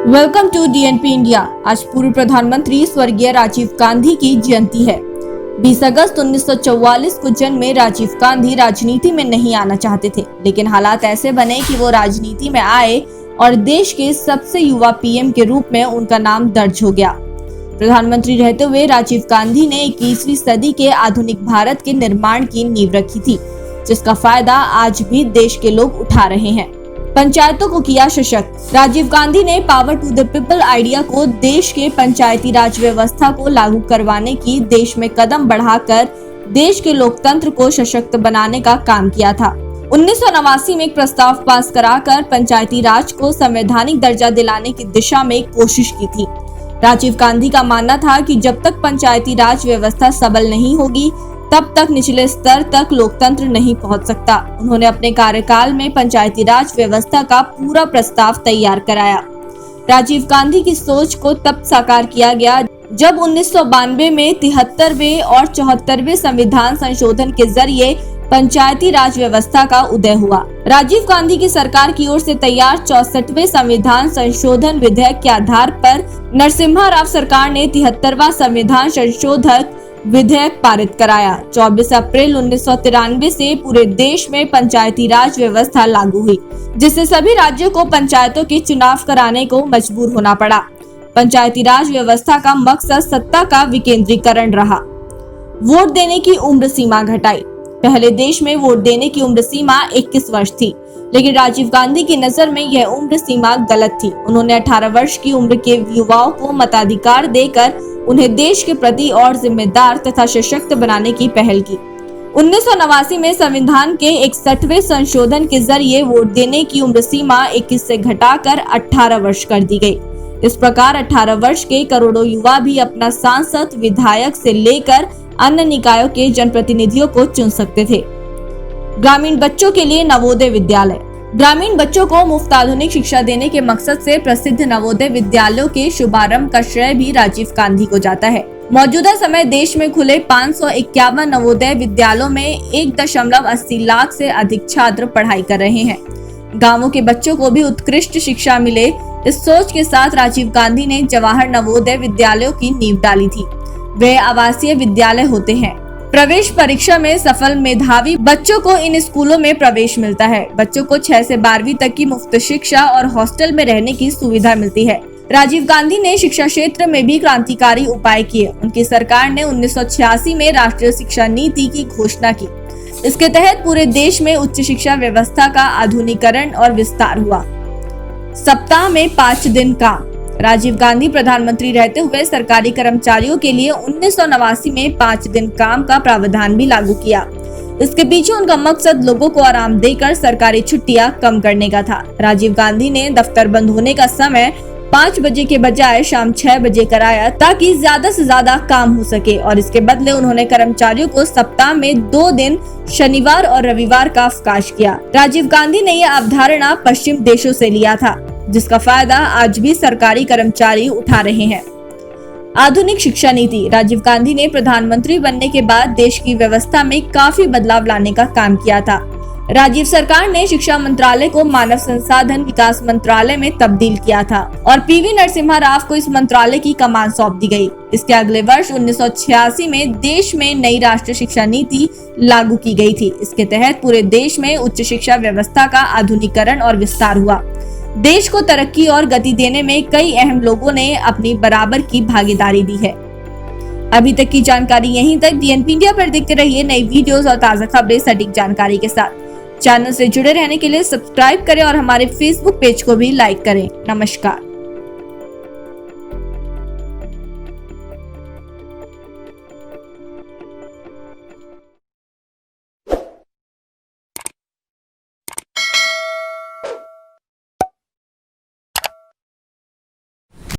Welcome to DNP India. आज पूर्व प्रधानमंत्री स्वर्गीय राजीव गांधी की जयंती है। 20 अगस्त 1944 को जन्मे राजीव गांधी राजनीति में नहीं आना चाहते थे, लेकिन हालात ऐसे बने कि वो राजनीति में आए और देश के सबसे युवा पीएम के रूप में उनका नाम दर्ज हो गया। प्रधानमंत्री रहते हुए राजीव गांधी ने 21वीं सदी के आधुनिक भारत के निर्माण की नींव रखी थी, जिसका फायदा आज भी देश के लोग उठा रहे हैं। पंचायतों को किया सशक्त। राजीव गांधी ने power to the people idea को देश के पंचायती राज व्यवस्था को लागू करवाने की देश में कदम बढ़ाकर देश के लोकतंत्र को सशक्त बनाने का काम किया था। 1989 में एक प्रस्ताव पास कराकर पंचायती राज को संवैधानिक दर्जा दिलाने की दिशा में कोशिश की थी। राजीव गांधी का मानना था कि जब तक पंचायती राज व्यवस्था सबल नहीं होगी, तब तक निचले स्तर तक लोकतंत्र नहीं पहुंच सकता। उन्होंने अपने कार्यकाल में पंचायती राज व्यवस्था का पूरा प्रस्ताव तैयार कराया। राजीव गांधी की सोच को तब साकार किया गया जब 1992 में 73वें और 74वें संविधान संशोधन के जरिए पंचायती राज व्यवस्था का उदय हुआ। राजीव गांधी की सरकार की ओर से तैयार 64वें संविधान संशोधन विधेयक के आधार पर नरसिम्हा राव सरकार ने 73वां संविधान संशोधक विधेयक पारित कराया। 24 अप्रैल 1993 से पूरे देश में पंचायती राज व्यवस्था लागू हुई, जिससे सभी राज्यों को पंचायतों के चुनाव कराने को मजबूर होना पड़ा। पंचायती राज व्यवस्था का मकसद सत्ता का विकेंद्रीकरण रहा। वोट देने की उम्र सीमा घटाई। पहले देश में वोट देने की उम्र सीमा 21 वर्ष थी, लेकिन राजीव गांधी की नजर में यह उम्र सीमा गलत थी। उन्होंने 18 वर्ष की उम्र के युवाओं को मताधिकार देकर उन्हें देश के प्रति और जिम्मेदार तथा सशक्त बनाने की पहल की। 1989 में संविधान के 61वें संशोधन के जरिए वोट देने की उम्र सीमा 21 से घटाकर 18 वर्ष कर दी गई। इस प्रकार 18 वर्ष के करोड़ों युवा भी अपना सांसद, विधायक से लेकर अन्य निकायों के जनप्रतिनिधियों को चुन सकते थे। ग्रामीण बच्चों के लिए नवोदय विद्यालय। ग्रामीण बच्चों को मुफ्त आधुनिक शिक्षा देने के मकसद से प्रसिद्ध नवोदय विद्यालयों के शुभारंभ का श्रेय भी राजीव गांधी को जाता है। मौजूदा समय देश में खुले 551 नवोदय विद्यालयों में 1.80 लाख से अधिक छात्र पढ़ाई कर रहे हैं। गांवों के बच्चों को भी उत्कृष्ट शिक्षा मिले, इस सोच के साथ राजीव गांधी ने जवाहर नवोदय विद्यालयों की नींव डाली थी। वे आवासीय विद्यालय होते हैं। प्रवेश परीक्षा में सफल मेधावी बच्चों को इन स्कूलों में प्रवेश मिलता है। बच्चों को 6 से 12वीं तक की मुफ्त शिक्षा और हॉस्टल में रहने की सुविधा मिलती है। राजीव गांधी ने शिक्षा क्षेत्र में भी क्रांतिकारी उपाय किए। उनकी सरकार ने 1986 में राष्ट्रीय शिक्षा नीति की घोषणा की। इसके तहत पूरे देश में उच्च शिक्षा व्यवस्था का आधुनिकीकरण और विस्तार हुआ। सप्ताह में 5 दिन काम। राजीव गांधी प्रधानमंत्री रहते हुए सरकारी कर्मचारियों के लिए 1989 में 5 दिन काम का प्रावधान भी लागू किया। इसके पीछे उनका मकसद लोगों को आराम देकर सरकारी छुट्टियां कम करने का था। राजीव गांधी ने दफ्तर बंद होने का समय 5 बजे के बजाय शाम 6 बजे कराया, ताकि ज्यादा से ज्यादा काम हो सके, और इसके बदले उन्होंने कर्मचारियों को सप्ताह में 2 दिन शनिवार और रविवार का अवकाश किया। राजीव गांधी ने यह अवधारणा पश्चिम देशों से लिया था, जिसका फायदा आज भी सरकारी कर्मचारी उठा रहे हैं। आधुनिक शिक्षा नीति। राजीव गांधी ने प्रधानमंत्री बनने के बाद देश की व्यवस्था में काफी बदलाव लाने का काम किया था। राजीव सरकार ने शिक्षा मंत्रालय को मानव संसाधन विकास मंत्रालय में तब्दील किया था और पीवी नरसिम्हा राव को इस मंत्रालय की कमान सौंप दी गई। इसके अगले वर्ष 1986 में देश में नई राष्ट्रीय शिक्षा नीति लागू की गई थी। इसके तहत पूरे देश में उच्च शिक्षा व्यवस्था का आधुनिकीकरण और विस्तार हुआ। देश को तरक्की और गति देने में कई अहम लोगों ने अपनी बराबर की भागीदारी दी है। अभी तक की जानकारी यहीं तक। डीएनपी इंडिया पर देखते रहिए नई वीडियोस और ताज़ा खबरें सटीक जानकारी के साथ। चैनल से जुड़े रहने के लिए सब्सक्राइब करें और हमारे फेसबुक पेज को भी लाइक करें। नमस्कार।